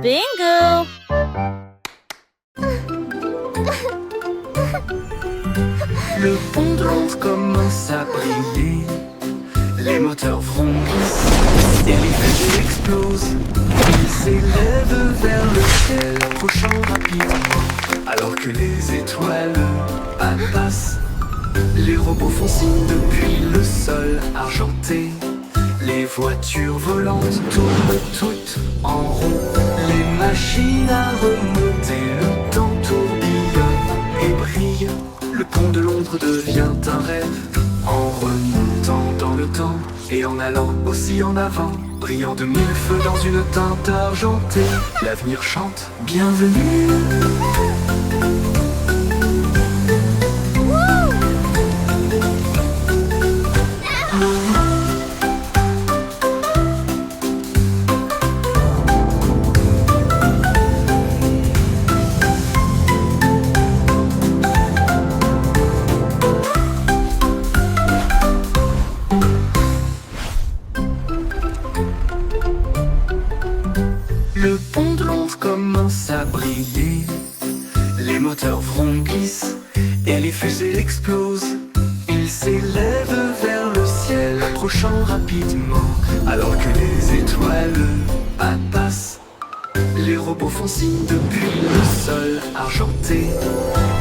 Bingo! Le pont de Londres commence à briller. Les moteurs vrombissent et les fusées explosent. Ils s'élèvent vers le ciel, approchant rapidement. Alors que les étoiles passent, les robots font signe depuis le sol argenté. Les voitures volantes tournent toutes en rond. Les machines à remonter, le temps tourbillonne et brille. Le pont de Londres devient un rêve en remontant dans le temps et en allant aussi en avant, brillant de mille feux dans une teinte argentée. L'avenir chante bienvenue. Le pont de Londres commence à briller. Les moteurs vrombissent et les fusées explosent. Ils s'élèvent vers le ciel, approchant rapidement. Alors que les étoiles passent, les robots font signe depuis le sol argenté.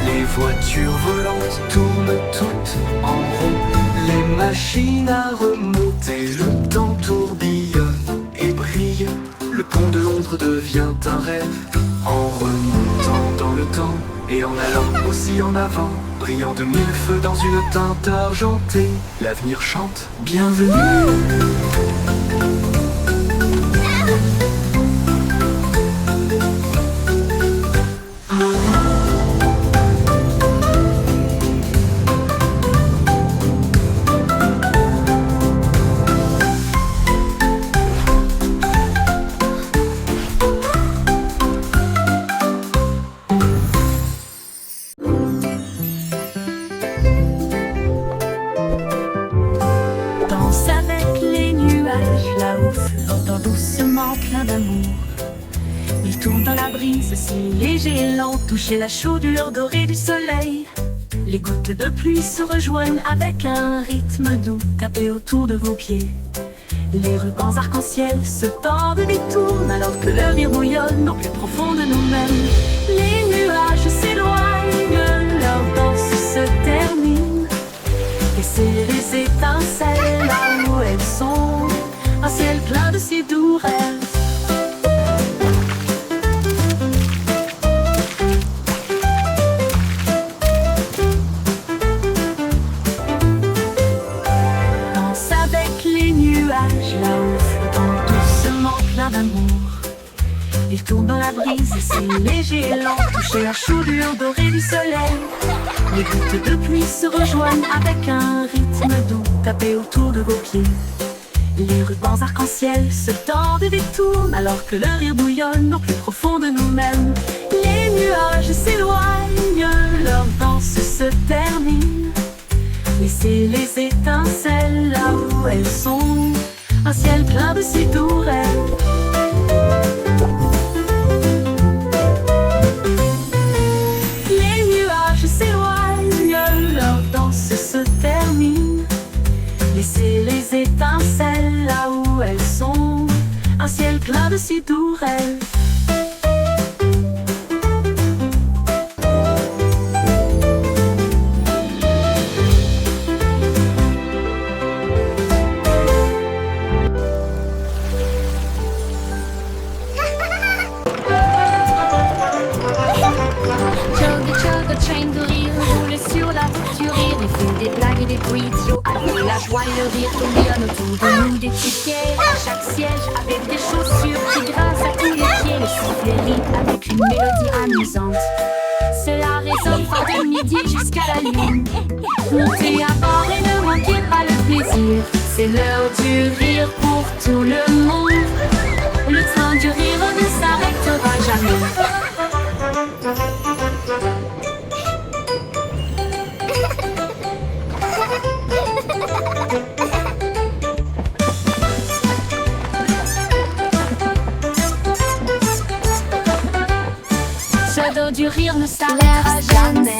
Les voitures volantes tournent toutes en rond. Les machines à remonter, le temps tourbillonne et brille. Le pont de Londres devient un rêve en remontant dans le temps et en allant aussi en avant, brillant de mille feux dans une teinte argentée. L'avenir chante bienvenue. Danse avec les nuages là-haut, flottant doucement plein d'amour. Il tourne dans la brise si léger et lent, toucher la chaudure dorée du soleil. Les gouttes de pluie se rejoignent avec un rythme doux, tapé autour de vos pieds. Les rubans arc-en-ciel se tordent et détournent alors que leur rire bouillonne au plus profond de nous-mêmes. Les nuages s'éloignent, leur danse se termine. Et c'est les étincelles là où elles sont, un ciel plein de si doux rêves. Danse avec les nuages là-haut, flottant doucement plein d'amour. Ils tournent dans la brise et c'est léger et lent, toucher la chaudure dorée du soleil. Les gouttes de pluie se rejoignent avec un rythme doux, tapé autour de vos pieds. Les rubans arc-en-ciel se tordent et détournent alors que leur rire bouillonne au plus profond de nous-mêmes. Les nuages s'éloignent, leur danse se termine. Laissez les étincelles là où elles sont, un ciel plein de si doux rêves. Les nuages s'éloignent, leur danse se termine. Laissez les étincelles là où elles sont, un ciel plein de si doux rêves. Train de rire roule sur la voiture, il fait des blagues et des bruits idiots. Avec la joie et le rire tourbillonnent autour de nous des tickets à chaque siège avec des chaussures qui grincent à tous les pieds. Le sifflet rit avec une mélodie amusante. Cela résonne fort de midi jusqu'à la lune. Montez à bord et ne manquez pas le plaisir. C'est l'heure du rire pour tout le monde. Le train du rire ne s'arrêtera jamais. du rire ne s'arrêtera jamais.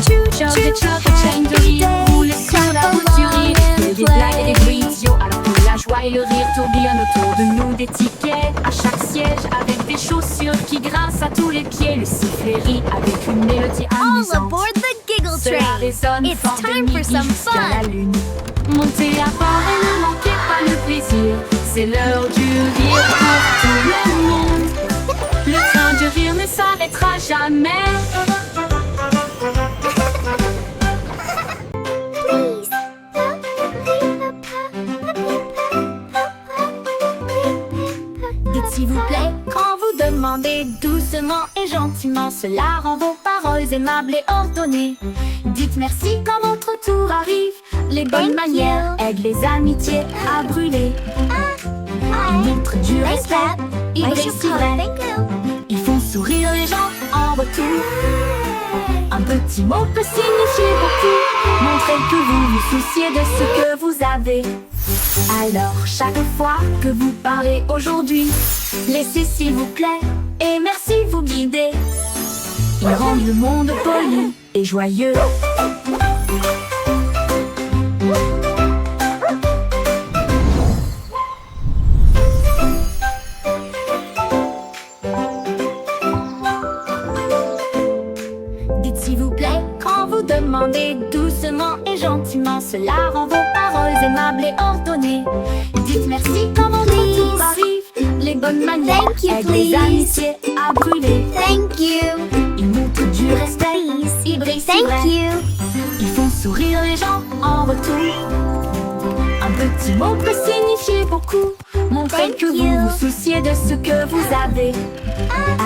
Chug et chug et chaîne de rire, rouler sur la route du rire. Il y a des blagues et des bruits yo, alors que la joie et le rire tourbillonnent autour de nous. Des tickets à chaque siège, avec des chaussures qui grincent à tous les pieds. Le sifflet rit avec une mélodie All amusante. aboard the Giggle Cela Train! résonne It's fort de time for midi some jusqu'à la fun! lune. Montez à bord et ne manquez pas le plaisir. C'est l'heure du rire pour tout le monde. Le train du rire ne s'arrêtera jamais. Dites s'il vous plaît quand vous demandez doucement et gentiment. Cela rend vos paroles aimables et ordonnées. Dites merci quand votre tour arrive. Les bonnes Thank manières you. aident les amitiés à brûler. Ils montrent du respect, ils I brillent should si call vrai. thank you. Ils font sourire les gens en retour. Un petit mot peut signifier beaucoup. Montrez que vous vous souciez de ce que vous avez. Alors chaque fois que vous parlez aujourd'hui, laissez s'il vous plaît et merci vous guider. Ils rendent le monde poli et joyeux. Dites s'il vous plaît quand vous demandez doucement et gentiment. Cela rend vos paroles aimables et ordonnées. Dites merci quand votre tour arrive. Les bonnes manières Thank you, aident les please. amitiés à brûler. Thank you. Ils montrent du respect, ils brillent si Thank vrai. you. Ils font sourire les gens en retour. Un petit mot peut signifier beaucoup. Montrez Thank que you. vous vous souciez de ce que vous avez.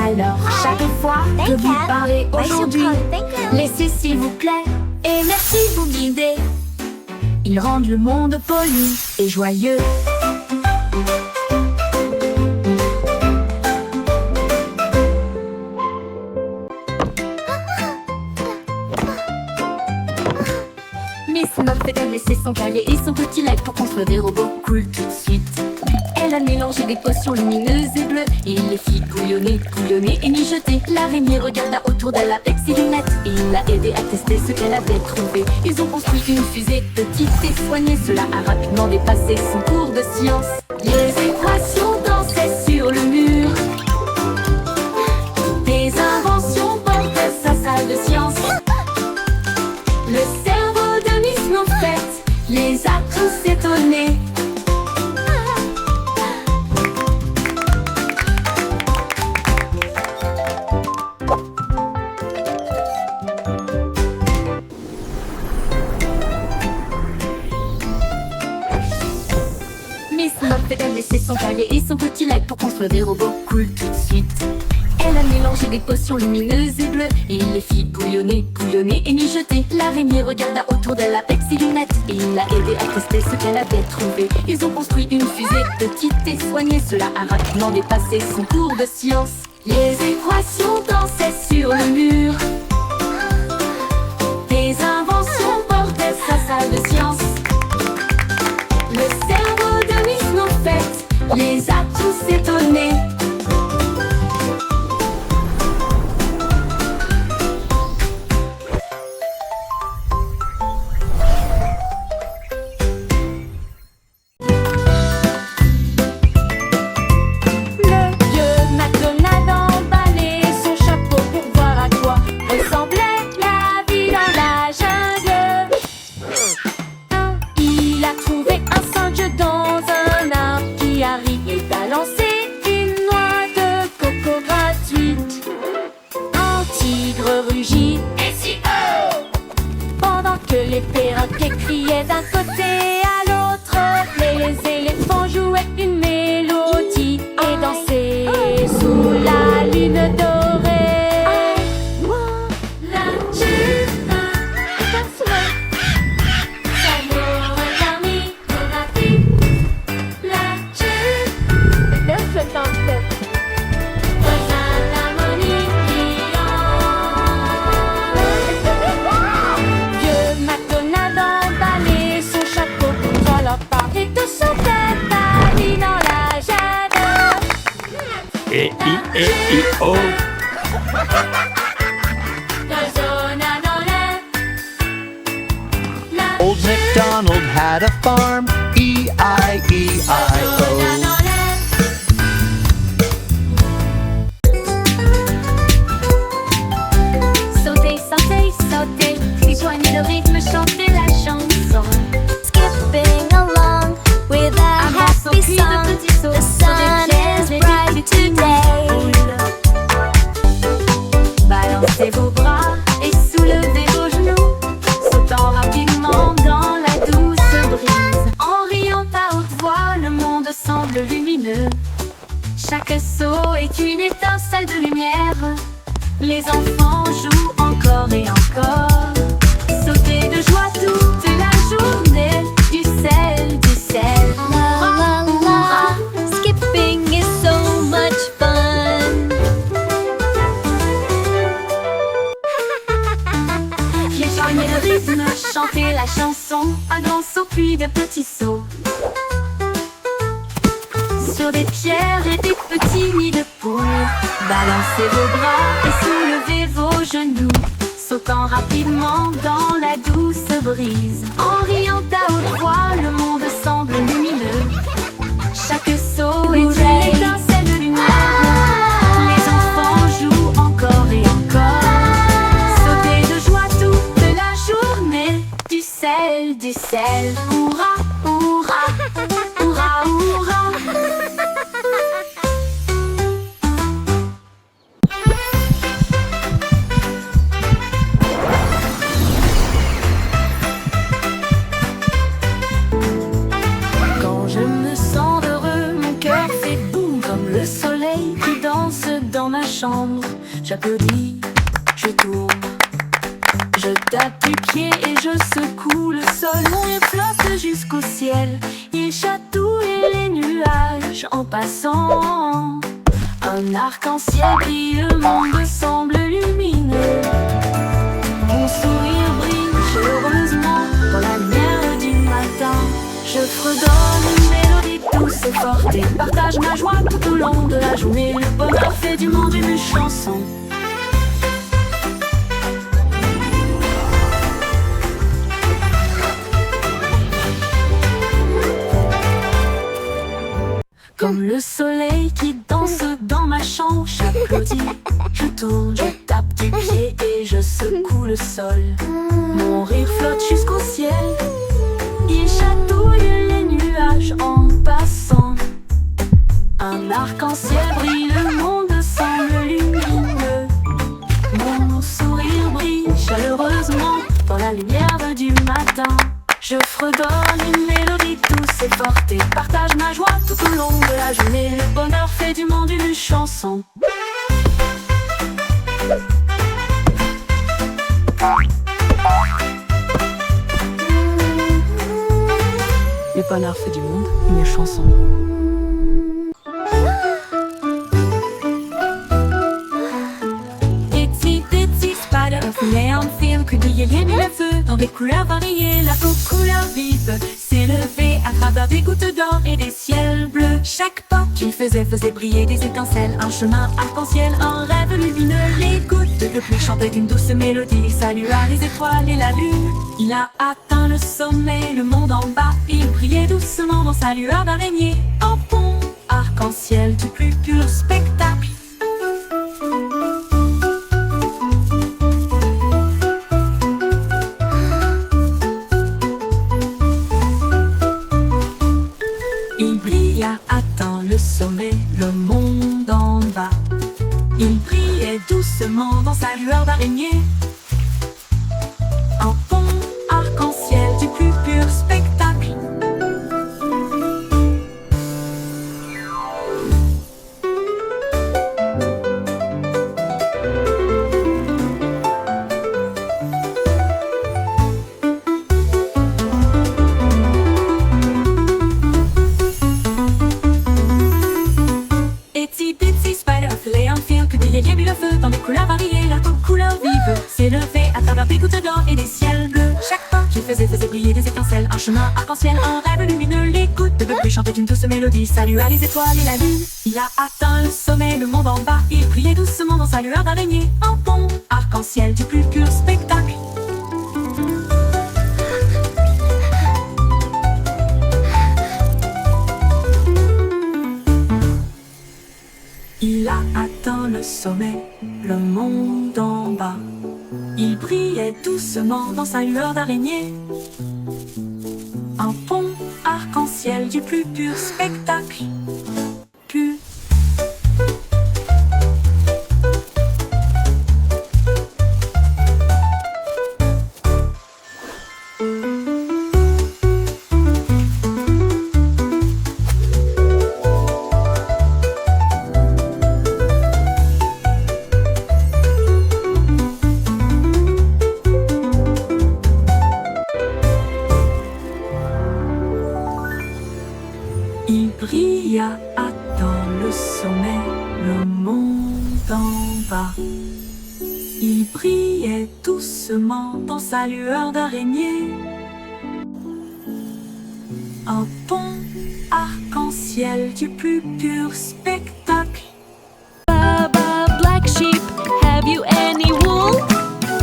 Alors chaque fois que Thank vous you. parlez I should aujourd'hui, call thank you. laissez s'il vous plaît et merci vous guider. Ils rendent le monde poli et joyeux. Miss Muffet a laissé son cahier et son petit lac pour construire des robots cool tout de suite. Elle a mélangé des potions lumineuses et bleues et les fit bouillonner, bouillonner et mijoter. L'araignée regarda autour d'elle avec ses lunettes et il l'a aidé à tester ce qu'elle avait trouvé. Ils ont construit une fusée petite et soignée. Cela a rapidement dépassé son cours de science. Les équations dansaient sur le mur. Des inventions portaient sa salle de science. Le cerveau de Miss Muffet les a tous étonnés. Miss Muffet a laissé son cahier et son petit lac pour construire des robots cool tout de suite. Elle a mélangé des potions lumineuses et bleues et il les fit bouillonner, bouillonner et mijoter. L'araignée regarda autour d'elle avec ses lunettes et il l'a aidé à tester ce qu'elle avait trouvé. Ils ont construit une fusée petite et soignée. Cela a rapidement dépassé son cours de science. Les équations dansaient sur le mur. Des inventions portaient sa salle de science. Le cerveau de Miss Muffet les a tous étonnés. Le vieux McDonald emballait son chapeau pour voir à quoi ressemblait la vie dans la jungle. Il a trouvé un singe dans un arbre qui arrive à lancer une noix de coco gratuite. Un tigre rugit pendant que les perroquets criaient d'un côté à l'autre. Les éléphants jouaient une mélodie et dansaient sous la lune dorée. La jupe, Samoa Dami, Donati. La jupe, le flottant Vieux McDonald emballait son chapeau contre la part et de son tête partit dans la jungle. E-I-E-I-O at a farm, E-I-E-I-O. Sautez, sautez, sautez, étoignez le rythme, chantez la chanson. Skipping along with a Avance au happy cul de song. petits sauts The sur des sun pierres is et des bright petites today. boules. Balancez vos bras et soulevez vos genoux, sautant rapidement dans la douce brise. En riant à haute voix, le monde semble lumineux. Chaque saut est une étincelle de lumière. Les enfants jouent encore et encore. Sautez de joie toute la journée. Du sel, du sel. La la la, skipping is so much fun. Rejoignez le rythme, chantez la chanson. Un grand saut puis de petits sauts. Sur des pierres et des petits nids de poules. Balancez vos bras et soulevez vos genoux, sautant rapidement dans la douce brise. En riant à haute voix, le monde semble lumineux. Chaque saut est une étincelle de lumière. Les enfants jouent encore et encore. Sautez de joie toute la journée. Du sel, du sel. Hurrah, hurrah, hurrah, hurrah. Quand je me sens heureux, mon cœur fait boum comme le soleil qui danse dans ma chambre. J'applaudis, je tourne, je tape du pied et je secoue le sol. Mon rire flotte jusqu'au ciel, il chatouille les nuages en passant. Un arc-en-ciel brille, le monde semble lumineux. Mon sourire brille chaleureusement dans la lumière du matin. Je fredonne une mélodie douce et forte et partage ma joie tout au long de la journée. Le bonheur fait du monde une chanson. Comme le soleil qui danse dans ma chambre, j'applaudis, je tourne, je tape du pied et je secoue le sol. Mon rire flotte jusqu'au ciel, il chatouille les nuages en passant. Un arc-en-ciel brille, le monde semble lumineux. Mon sourire brille chaleureusement dans la lumière du matin. Je fredonne une mélodie douce et forte et partage ma joie tout au long de la journée. Le bonheur fait du monde une chanson. Le bonheur fait du monde une chanson. Que brillait les mille feux dans des couleurs variées, la peau couleur vive s'élevait à travers des gouttes d'or et des ciels bleus. Chaque pas qu'il faisait briller des étincelles, un chemin arc-en-ciel, un rêve lumineux. Les gouttes de pluie chantaient une douce mélodie, il salua les étoiles et la lune. Il a atteint le sommet, le monde en bas, il brillait doucement dans sa lueur d'araignée. Un pont arc-en-ciel du plus pur spectacle. Sommet, le monde en bas. Il brillait doucement dans sa lueur d'araignée. Un pont arc-en-ciel du plus pur spectacle. Dans des couleurs variées, la couleur vive s'élevait à travers des gouttes d'or et des ciels bleus. Chaque pas qu'il faisait briller des étincelles, un chemin arc-en-ciel, un rêve lumineux. Les gouttes de pluie chantaient une douce mélodie, salua les étoiles et la lune. Il a atteint le sommet, le monde en bas, il brillait doucement dans sa lueur d'araignée. Un pont arc-en-ciel du plus pur spectacle. le sommet, le monde en bas. Il brillait doucement dans sa lueur d'araignée. Un pont arc-en-ciel du plus pur spectacle. Plus il brilla dans le sommet, le monde en bas. Il brillait doucement dans sa lueur d'araignée. Un pont arc-en-ciel du plus pur spectacle. Baba, black sheep, have you any wool?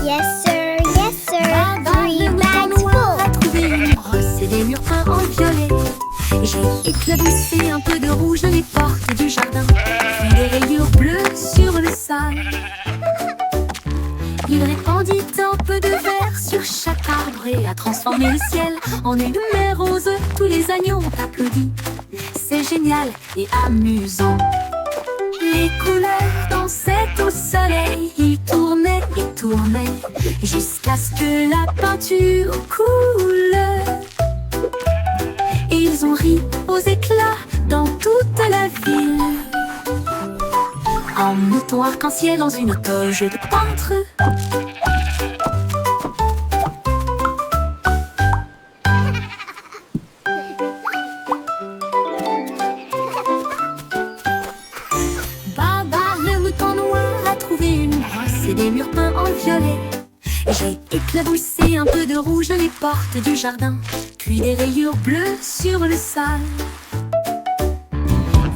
Yes, sir, three Le bags mouton noir a full. trouvé une brosse et des murs peints en violet. J'ai éclaboussé un peu de rouge les portes du jardin, puis des rayures bleues sur le sol. Il répandit un peu de vert sur chaque arbre et a transformé le ciel en une mer rose. Tous les agneaux ont applaudi. C'est génial et amusant. Les couleurs dansaient au soleil. Ils tournaient et tournaient jusqu'à ce que la peinture coule. Et ils ont ri aux éclats dans toute la ville. Un mouton arc-en-ciel dans une toge de peintre. Baba, le mouton noir a trouvé une brosse et des murs peints en violet. J'ai éclaboussé un peu de rouge les portes du jardin, puis des rayures bleues sur le sol.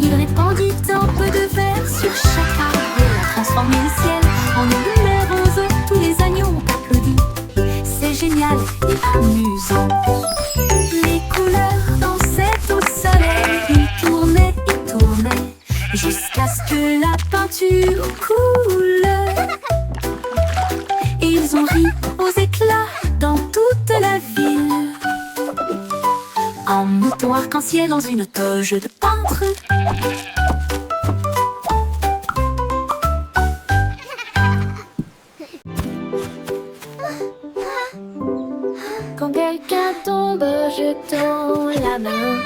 Il répandit un peu de vert sur chaque arbre et a transformé le ciel en une mer rose. Tous les agneaux ont applaudi. C'est génial et amusant. Les couleurs dansaient au soleil. Ils tournaient et tournaient jusqu'à ce que la peinture coule. Et ils ont ri aux éclats dans toute la ville. Un mouton arc-en-ciel dans une toge de peintre. Quand quelqu'un tombe, jetons la main.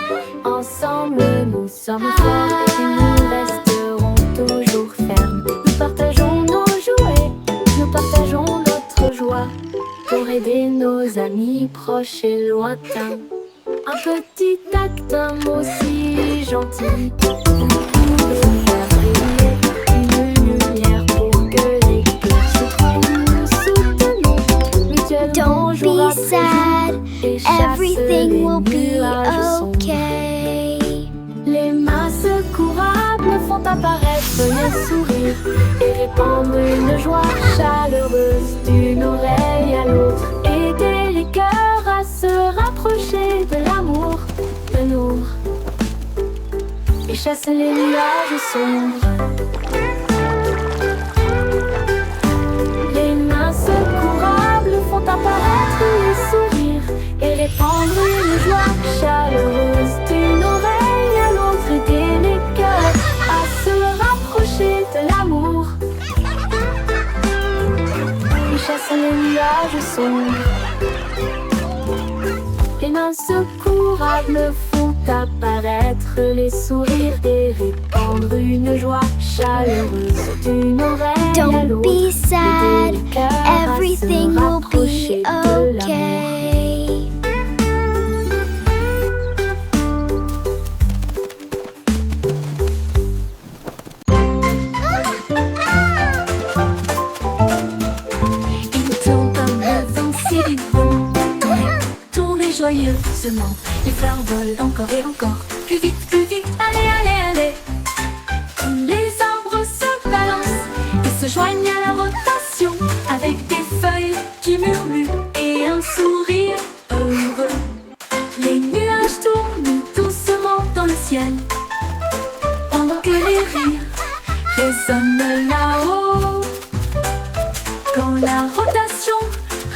Ensemble, nous sommes forts et nous resterons toujours fermes. Nous partageons nos jouets, nous partageons notre joie pour aider nos amis proches et lointains. Un petit acte, un mot si gentil. Nous pouvons faire briller une lumière pour que les cœurs se trouvent. Nous soutenons mutuellement Don't jour be après sad, jour, et chasse everything les will be nuages sombres. okay. Les mains secourables font apparaître les sourires et répandre une joie chaleureuse d'une oreille à l'autre. Aider les cœurs à se rapprocher de l'amour, de nous, et chasser les nuages sombres. Les mains secourables font apparaître les sourires et répandre une joie chaleureuse d'une oreille à l'autre. Aider les cœurs à se rapprocher de l'amour et chasser les nuages sombres. Les mains secourables font apparaître les sourires et répandre une joie chaleureuse d'une oreille à Don't l'autre. be sad, Aider les cœurs à se everything will rapprocher be de l'amour. okay. Il tourne comme le vent si vite vent. Tournez joyeusement. Les fleurs volent encore et encore. Plus vite, allez, allez, allez. Tous les arbres se balancent et se joignent à la rotation, avec des feuilles qui murmurent et un sourire heureux. Les nuages tournent doucement dans le ciel, pendant que les rires résonne là-haut. Quand la rotation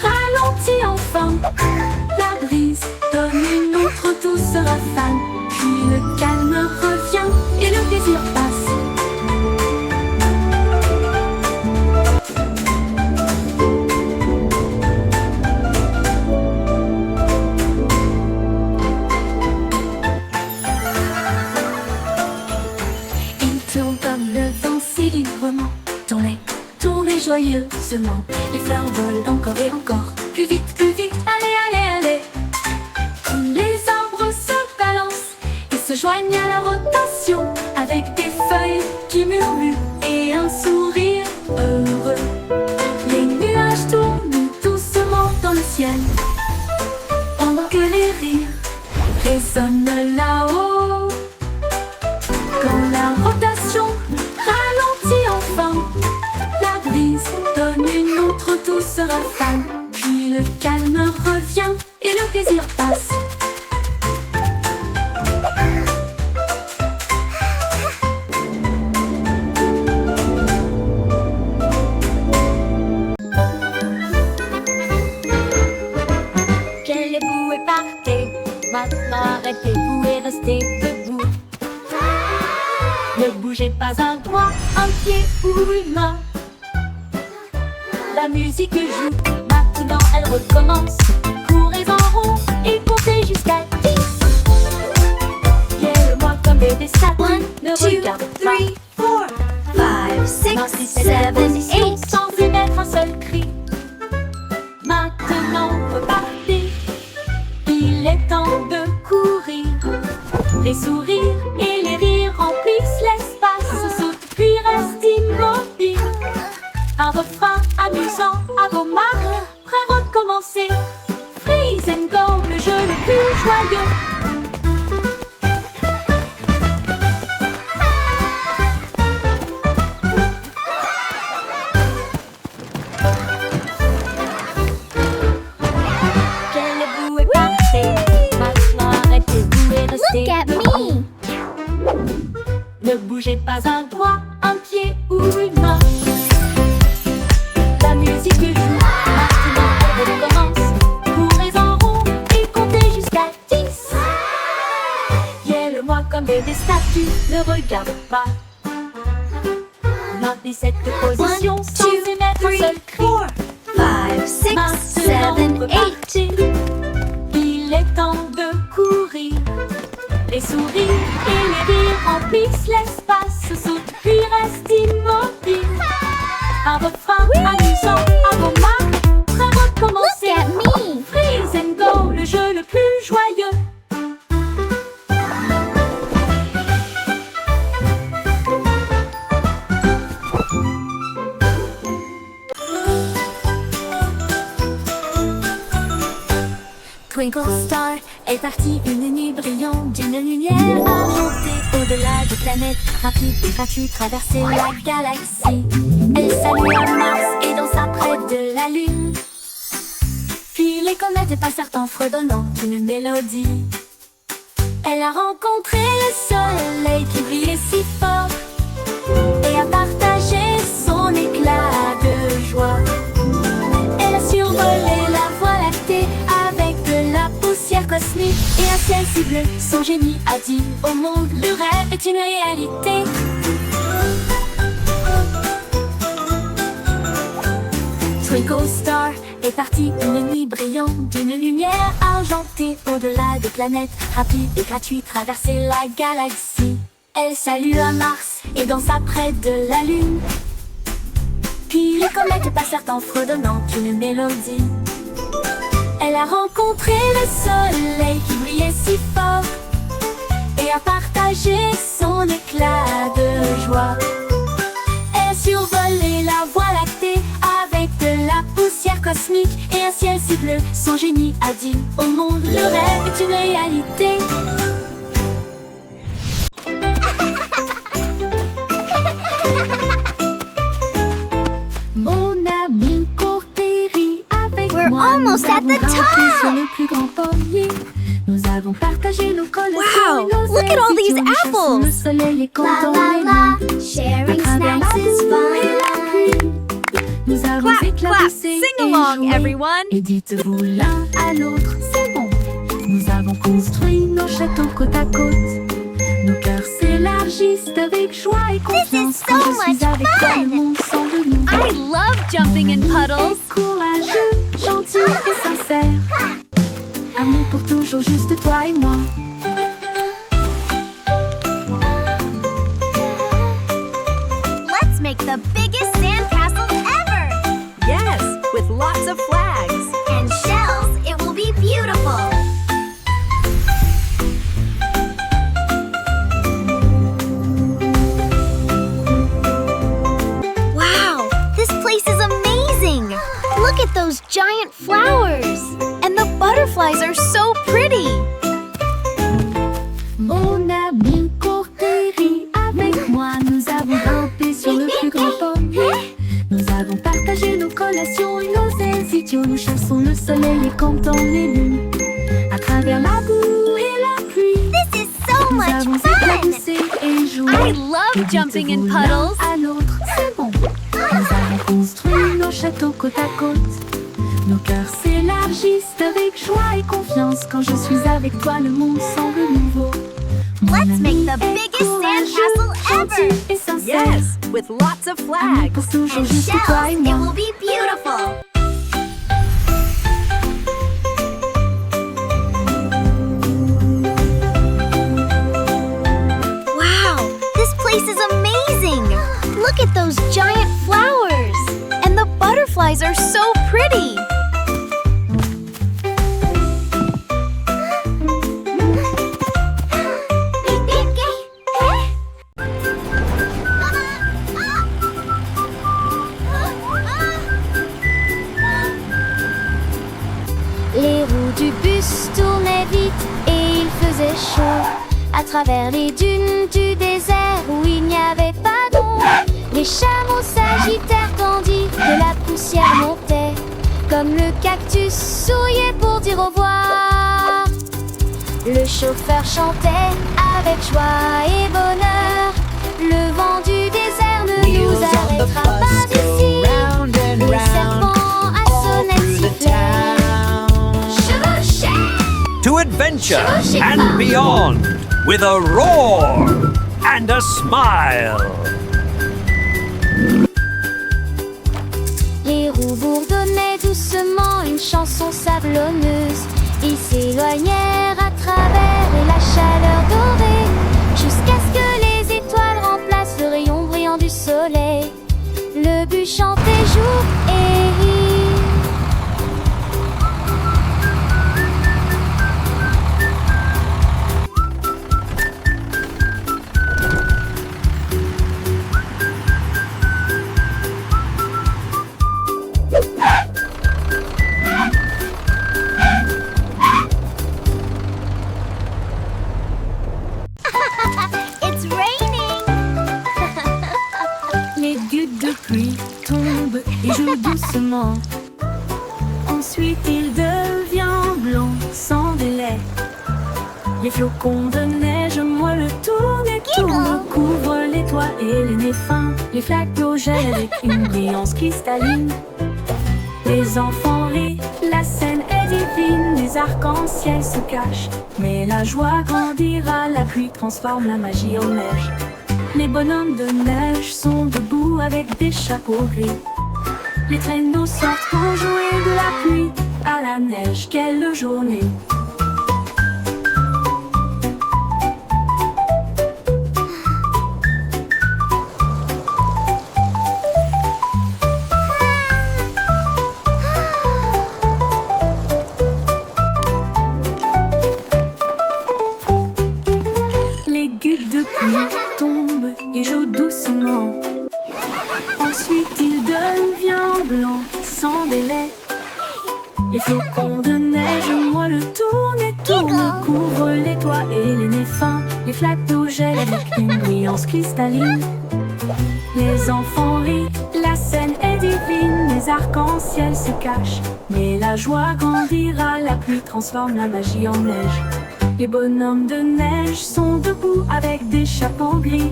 ralentit enfin, la brise donne une autre douce rafale. Puis le calme revient et le plaisir passe. Tournez joyeusement. Les fleurs volent encore et encore. Plus vite, allez, allez, allez. Tous les arbres se balancent et se joignent à la rotation, avec des feuilles qui murmurent et un sourire heureux. Les nuages tournent doucement dans le ciel, pendant que les rires résonnent là-haut. Quand la rotation ralentit enfin, la brise donne une autre douce rafale. Puis le calme revient et le plaisir passe. Levez-vous et partez. Maintenant arrêtez-vous et restez debout. Ne bougez pas un doigt, un pied ou une main. La musique joue, maintenant elle recommence. Courez en rond et comptez jusqu'à 10. Guère-moi comme des statues, ne regarde pas. 5, 6, 7, 8. Sans émettre un seul cri. Maintenant repartez. Il est temps de courir. Les sourires et les rires remplissent l'espace. Saute puis reste immobile. Un refrain amusant à vos marques. Prêt à recommencer. Freeze and go, le jeu le plus joyeux. Quelle est partez. Maintenant arrêtez-vous et restez Look at debout. me. Ne bougez pas un doigt, un pied ou une main. La musique joue, maintenant elle recommence. Courez en rond et comptez jusqu'à 10. Guère-moi comme des statues, ne regarde pas. Maintenez cette position sans émettre un seul cri. 5, 6, 7, Maintenant 8. repartez. Il est temps de courir. Les sourires et les rires remplissent l'espace. Saute puis reste immobile. Un refrain amusant à vos marques. Prêt à recommencer. Look at me. Freeze and go, le jeu le plus joyeux. Twinkle Star est partie une nuit brillante d'une lumière argentée. Au-delà des planètes, rapide et gratuit, traverser la galaxie. Elle salue à Mars et dansa près de la Lune. Puis les comètes passèrent en fredonnant une mélodie. Elle a rencontré le soleil qui brillait si fort et a partagé son éclat de joie. Elle a survolé la voie lactée avec de la poussière cosmique et un ciel si bleu. Son génie a dit au monde, le rêve est une réalité. Twinkle Star est partie une nuit brillante d'une lumière argentée. Au-delà des planètes, rapide et gratuit, traverser la galaxie. Elle salue à Mars et dansa près de la Lune. Puis les comètes passèrent en fredonnant une mélodie. Elle a rencontré le soleil qui brillait si fort et a partagé son éclat de joie. Elle a survolé la voie lactée avec de la poussière cosmique et un ciel si bleu. Son génie a dit au monde, le rêve est une réalité. Mon ami court et rit avec We're moi. almost Nous at the avons grimpé top. sur le plus grand pommier. Nous avons partagé nos collections Wow, et nos look at all these Le apples! soleil est La content la et la, nous. sharing À travers la snacks is boue et la fun. pluie, nous avons Clap, clap, éclaboussé sing et along, joué. everyone! Et dites-vous l'un à l'autre, c'est bon. Nous avons construit nos châteaux côte à côte. Nos cœurs s'élargissent avec joie et confiance. so Quand je suis much avec toi, fun. le monde semble nouveau. I love jumping in puddles! Courageux, gentil et sincère. Amour pour toujours, juste toi et moi. Let's make the biggest sandcastle ever! Yes, with lots of flags! And shells, it will be beautiful! Wow, this place is amazing! Look at those giant flowers! And the butterflies are so pretty! On a bien courtéri avec moi. Nous avons grimpé sur le plus grand pommier. Nous avons partagé nos collations et nos hésitions. Nous chassons le soleil et comptons les lunes. À travers la boue et la pluie, This is so nous much avons fun! éclaboussé et joué. I Et love jumping in dites-vous l'un puddles! à l'autre, c'est bon. Nous avons construit nos châteaux côte à côte. Nos cœurs s'élargissent avec joie et confiance. Quand je suis avec toi, le monde semble nouveau. Mon Let's make ami the est biggest courageux, sandcastle gentil ever! et sincère. Yes, with lots of Amour flags! pour toujours, And juste toi shells, et it moi. will be beautiful! Wow, this place is amazing! Look at those giant flowers! And the butterflies are so pretty! Les roues du bus tournaient vite et il faisait chaud. À travers les dunes du désert où il n'y avait pas d'ombre, les chameaux s'agitèrent tandis que la poussière montait. Comme le cactus souriait pour dire au revoir. Le chauffeur chantait avec joie et bonheur. Le vent du désert ne nous arrêtera pas ici. Les serpents à sonnette sifflaient. To adventure and beyond with a roar and a smile. Les roues bourdonnaient doucement une chanson sablonneuse. Ils s'éloignèrent à travers la chaleur dorée, jusqu'à ce que les étoiles remplacent le rayon brillant du soleil. Le bus chantait jour et nuit. It's raining! Les gouttes de pluie tombent et jouent doucement. Ensuite il devient blanc sans délai. Les flocons de neige moellent le tournent et tournent, couvrent les toits et les nez fins. Les flaques d'eau gèlent avec une brillance cristalline. Les enfants rient, la scène est divine. Les arcs-en-ciel se cachent, mais la joie grandira. La pluie transforme la magie en neige. Les bonhommes de neige sont debout avec des chapeaux gris. Les traîneaux sortent pour jouer de la pluie à la neige. Quelle journée! Les gouttes de pluie tombent et jouent doucement. Ensuite il devient blanc sans délai. Les flocons de neige moellent le tournent et tournent, couvrent les toits et les nez fins. Les flaques d'eau gèlent avec une brillance cristalline. Les enfants rient, la scène est divine. Les arcs-en-ciel se cachent, mais la joie grandira. La pluie transforme la magie en neige. Les bonhommes de neige sont debout avec des chapeaux gris.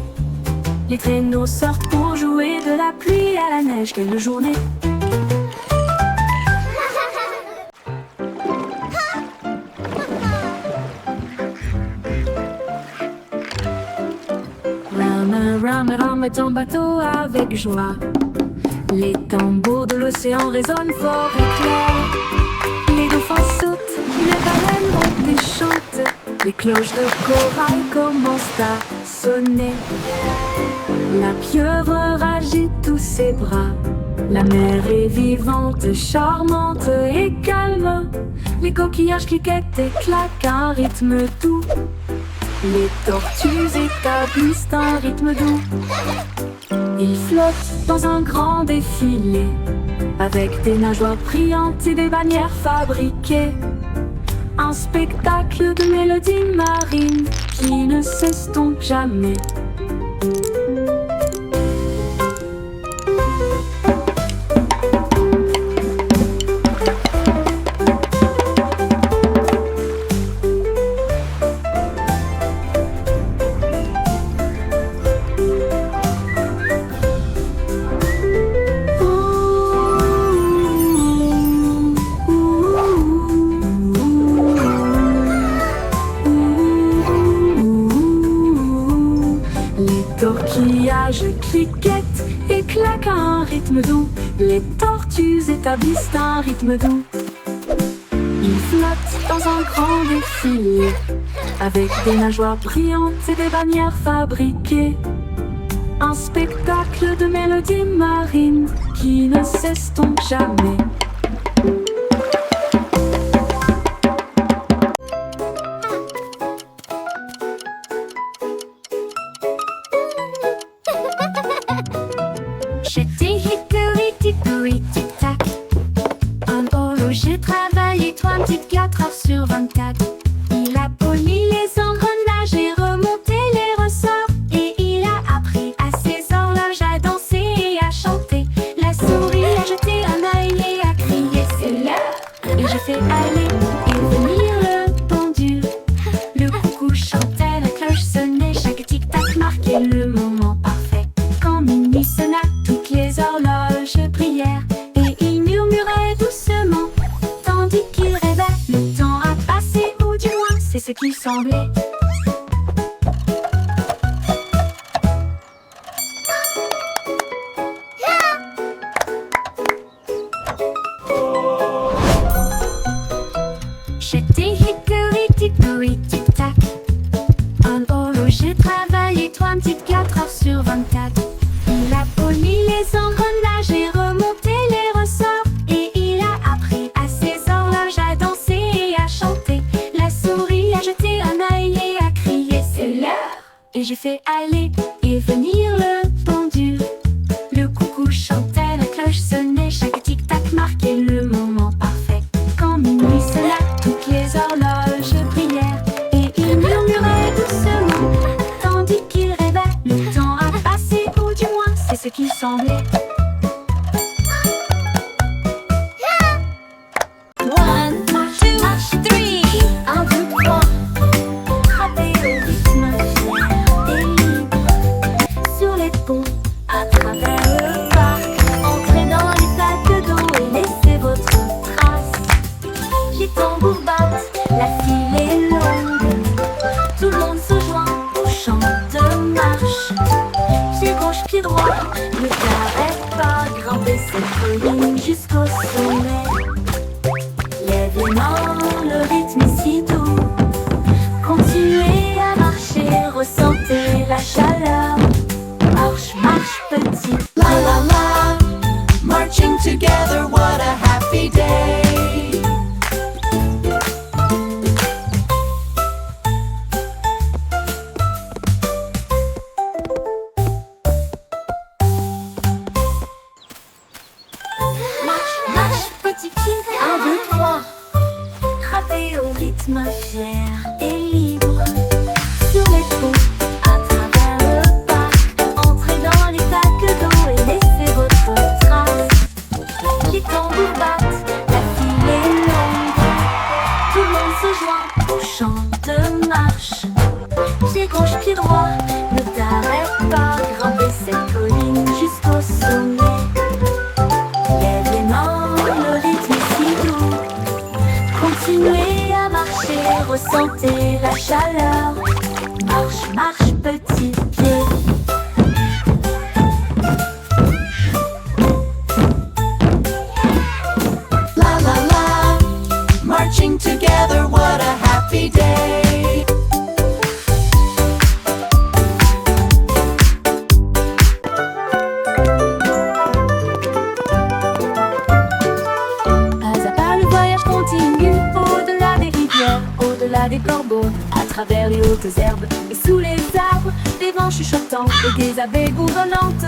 Les traîneaux sortent pour jouer de la pluie à la neige. Quelle journée! Rame ton bateau avec joie. Les tambours de l'océan résonnent fort et clair. Les dauphins sautent, les baleines montent et chantent. Les cloches de corail commencent à sonner. La pieuvre agite tous ses bras. La mer est vivante, charmante et calme. Les coquillages cliquettent et claquent à un rythme doux. Les tortues établissent un rythme doux. Ils flottent dans un grand défilé, avec des nageoires brillantes et des bannières fabriquées. Un spectacle de mélodies marines qui ne s'estompe jamais. Tortillages cliquettent et claquent à un rythme doux. Les tortues établissent un rythme doux. Ils flottent dans un grand défilé, avec des nageoires brillantes et des bannières fabriquées. Un spectacle de mélodies marines qui ne s'estompe jamais. J'étais hickory dickory tic tac. Un boulot, j'ai travaillé 24 heures sur 24. Il a poli les engrenages et remonté les ressorts. Et il a appris à ses horloges à danser et à chanter. La souris a jeté un œil et a crié c'est l'heure. Et j'ai fait aller et venir le pendule. Le coucou chantait, la cloche sonnait, chaque tic-tac marquait le moment parfait. Quand minuit sonna, toutes les horloges brillèrent et il murmurait doucement, tandis qu'il rêvait. Le temps a passé, ou du moins c'est ce qu'il semblait. J'étais hickory dickory tic tac. Un beau lot, j'ai travaillé 24 heures sur 24. Il a poli les engrenages et remonté les ressorts. Et il a appris à ses horloges à danser et à chanter. La souris a jeté un œil et a crié c'est l'heure. Et j'ai fait aller et venir le pendule. Le coucou chantait, la cloche sonnait, chaque tic-tac marquait le moment parfait. Quand minuit sonna, toutes les horloges brillèrent et il murmurait doucement, tandis qu'il rêvait. Le temps a passé, ou du moins c'est ce qu'il semblait. 1, 2, 3. 1, 2, 3. Frappez au rythme fier et libre. Sur les ponts, à travers le parc. Entrez dans les sacs d'eau et laissez votre trace. Les tambours battent, la file est longue. Tout le monde se joint au chant de marche. Pied gauche, pied droit, ne t'arrête pas. Grimper cette colline jusqu'au sommet. Lève les mains, le rythme est si doux. Continuez à marcher, ressentez la chaleur. Marche, marche petit. La la la, marching together, what a happy day. Marche, marche petit pied. 1, 2, 3. Frappez au rythme fier et libre. Sur les ponts, à travers le parc. Entrez dans les sacs d'eau et laissez votre trace. Les tambours battent, la file est longue. Tout le monde se joint au chant de sentez la chaleur. Marche, marche, petit pied. La la la, marching together, what a happy day. Pas à pas le voyage continue, au-delà des rivières, au-delà des corbeaux, à travers les hautes herbes et sous les arbres, des vents chuchotants et des abeilles bourdonnantes.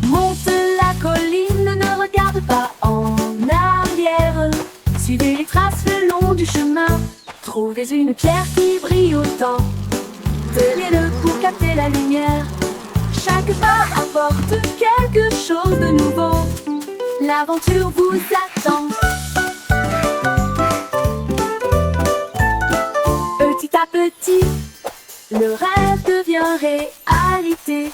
Monte la colline, ne regarde pas en arrière. Suivez les traces le long du chemin. Trouvez une pierre qui brille autant. Tenez-le pour capter la lumière. Chaque pas apporte quelque chose de nouveau. L'aventure vous attend. Petit à petit, le rêve devient réalité.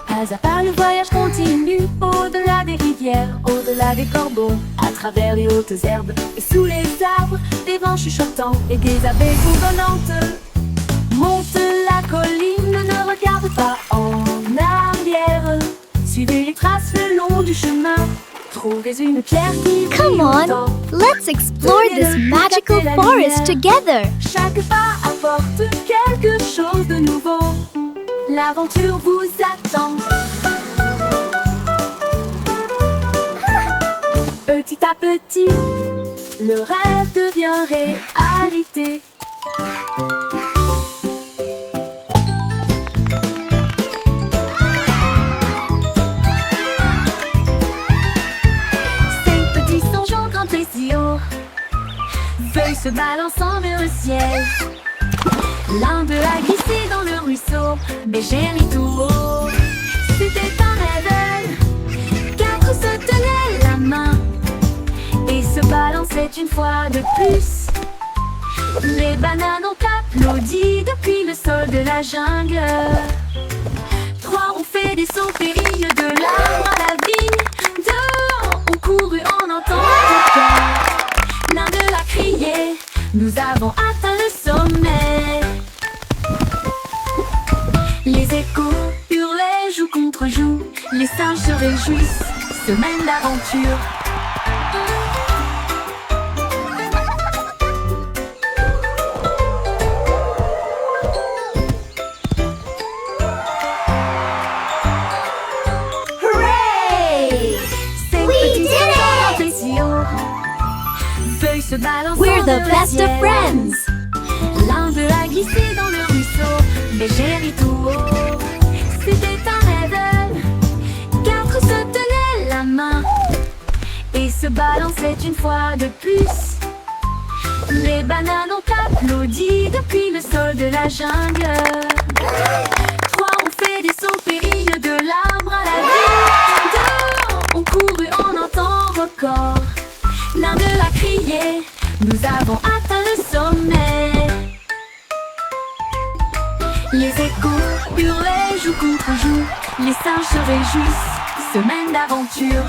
Pas à pas le voyage continue, au-delà des rivières, au-delà des corbeaux, à travers les hautes herbes et sous les arbres, des vents chuchotants et des abeilles bourdonnantes. Monte la colline, ne regarde pas en arrière. Suivez les traces le long du chemin. Trouvez une pierre qui brille Come on, autant. let's explore this magical forest together. Chaque pas apporte quelque chose de nouveau. L'aventure vous attend. Petit à petit, le rêve devient réalité. Ces petits songes ont grand plaisir. Feuilles se balançant vers le ciel. L'un d'eux a glissé dans le ruisseau, mais j'ai ri tout haut. C'était un rêve. Quatre se tenaient la main et se balançaient une fois de plus. Les bananes ont applaudi depuis le sol de la jungle. Trois ont fait des sauts périlleux de l'arbre à la vigne. Deux ont couru en entendant le cœur. L'un d'eux a crié, nous avons atteint le sommet. Les échos hurlaient joue contre joue. Les singes se réjouissent, semaine d'aventure. Hooray! Ces We petits did songes it! spéciaux. Feuilles se balançant We're the de best la of ciel. friends. L'un d'eux a glissé dans le ruisseau, mais j'ai ri tout haut. C'était un rêve. Quatre se tenaient la main et se balançaient une fois de plus. Les bananes ont applaudi depuis le sol de la jungle. Trois ont fait des sauts périlleux de l'arbre à la vigne. Deux ont couru en un temps record. L'un d'eux a crié, nous avons atteint le sommet. Les échos hurlaient joue contre joue. Les singes se réjouissent, semaine d'aventure.